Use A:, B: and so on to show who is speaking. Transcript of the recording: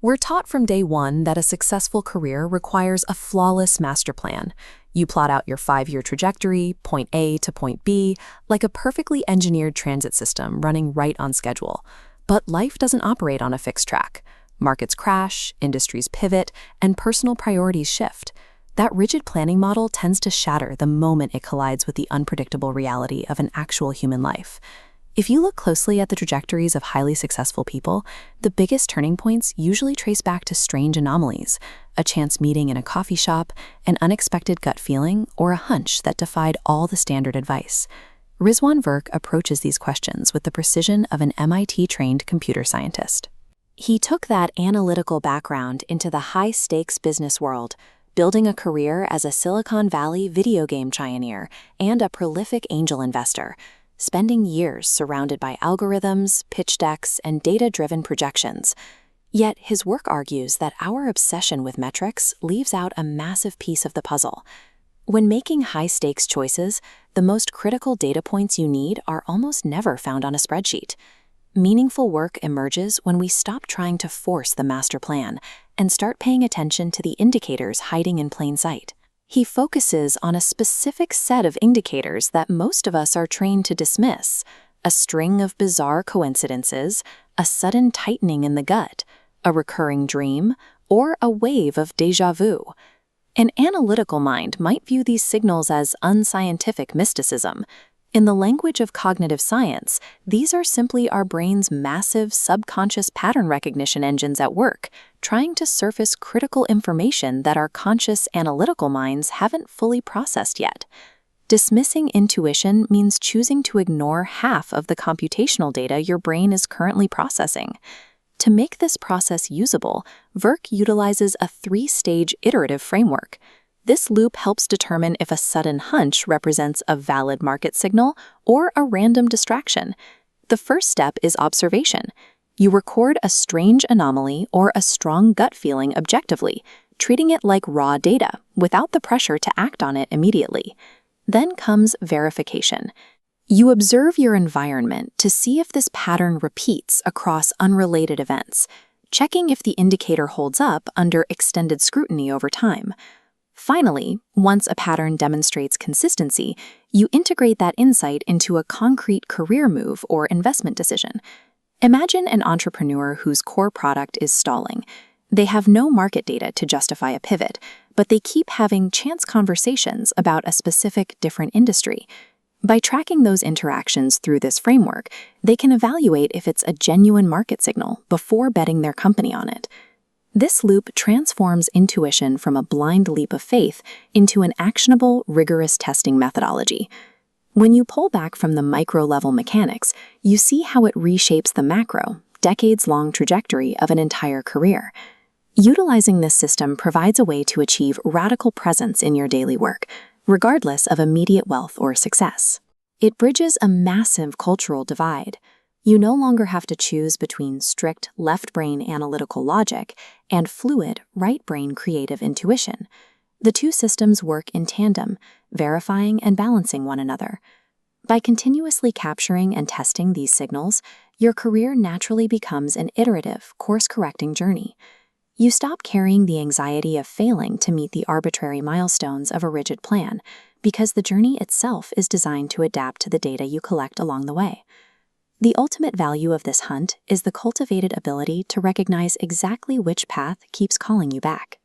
A: We're taught from day one that a successful career requires a flawless master plan. You plot out your 5-year trajectory, point A to point B, like a perfectly engineered transit system running right on schedule. But life doesn't operate on a fixed track. Markets crash, industries pivot, and personal priorities shift. That rigid planning model tends to shatter the moment it collides with the unpredictable reality of an actual human life. If you look closely at the trajectories of highly successful people, the biggest turning points usually trace back to strange anomalies: a chance meeting in a coffee shop, an unexpected gut feeling, or a hunch that defied all the standard advice. Rizwan Virk approaches these questions with the precision of an MIT-trained computer scientist. He took that analytical background into the high-stakes business world, building a career as a Silicon Valley video game pioneer and a prolific angel investor, spending years surrounded by algorithms, pitch decks, and data-driven projections. Yet his work argues that our obsession with metrics leaves out a massive piece of the puzzle. When making high-stakes choices, the most critical data points you need are almost never found on a spreadsheet. Meaningful work emerges when we stop trying to force the master plan and start paying attention to the indicators hiding in plain sight. He focuses on a specific set of indicators that most of us are trained to dismiss: a string of bizarre coincidences, a sudden tightening in the gut, a recurring dream, or a wave of déjà vu. An analytical mind might view these signals as unscientific mysticism. In the language of cognitive science, these are simply our brain's massive subconscious pattern recognition engines at work, trying to surface critical information that our conscious analytical minds haven't fully processed yet. Dismissing intuition means choosing to ignore half of the computational data your brain is currently processing. To make this process usable, Virk utilizes a 3-stage iterative framework. This loop helps determine if a sudden hunch represents a valid market signal or a random distraction. The first step is observation. You record a strange anomaly or a strong gut feeling objectively, treating it like raw data without the pressure to act on it immediately. Then comes verification. You observe your environment to see if this pattern repeats across unrelated events, checking if the indicator holds up under extended scrutiny over time. Finally, once a pattern demonstrates consistency, you integrate that insight into a concrete career move or investment decision. Imagine an entrepreneur whose core product is stalling. They have no market data to justify a pivot, but they keep having chance conversations about a specific different industry. By tracking those interactions through this framework, they can evaluate if it's a genuine market signal before betting their company on it. This loop transforms intuition from a blind leap of faith into an actionable, rigorous testing methodology. When you pull back from the micro-level mechanics, you see how it reshapes the macro, decades-long trajectory of an entire career. Utilizing this system provides a way to achieve radical presence in your daily work, regardless of immediate wealth or success. It bridges a massive cultural divide. You no longer have to choose between strict left-brain analytical logic and fluid right-brain creative intuition. The two systems work in tandem, verifying and balancing one another. By continuously capturing and testing these signals, your career naturally becomes an iterative, course-correcting journey. You stop carrying the anxiety of failing to meet the arbitrary milestones of a rigid plan, because the journey itself is designed to adapt to the data you collect along the way. The ultimate value of this hunt is the cultivated ability to recognize exactly which path keeps calling you back.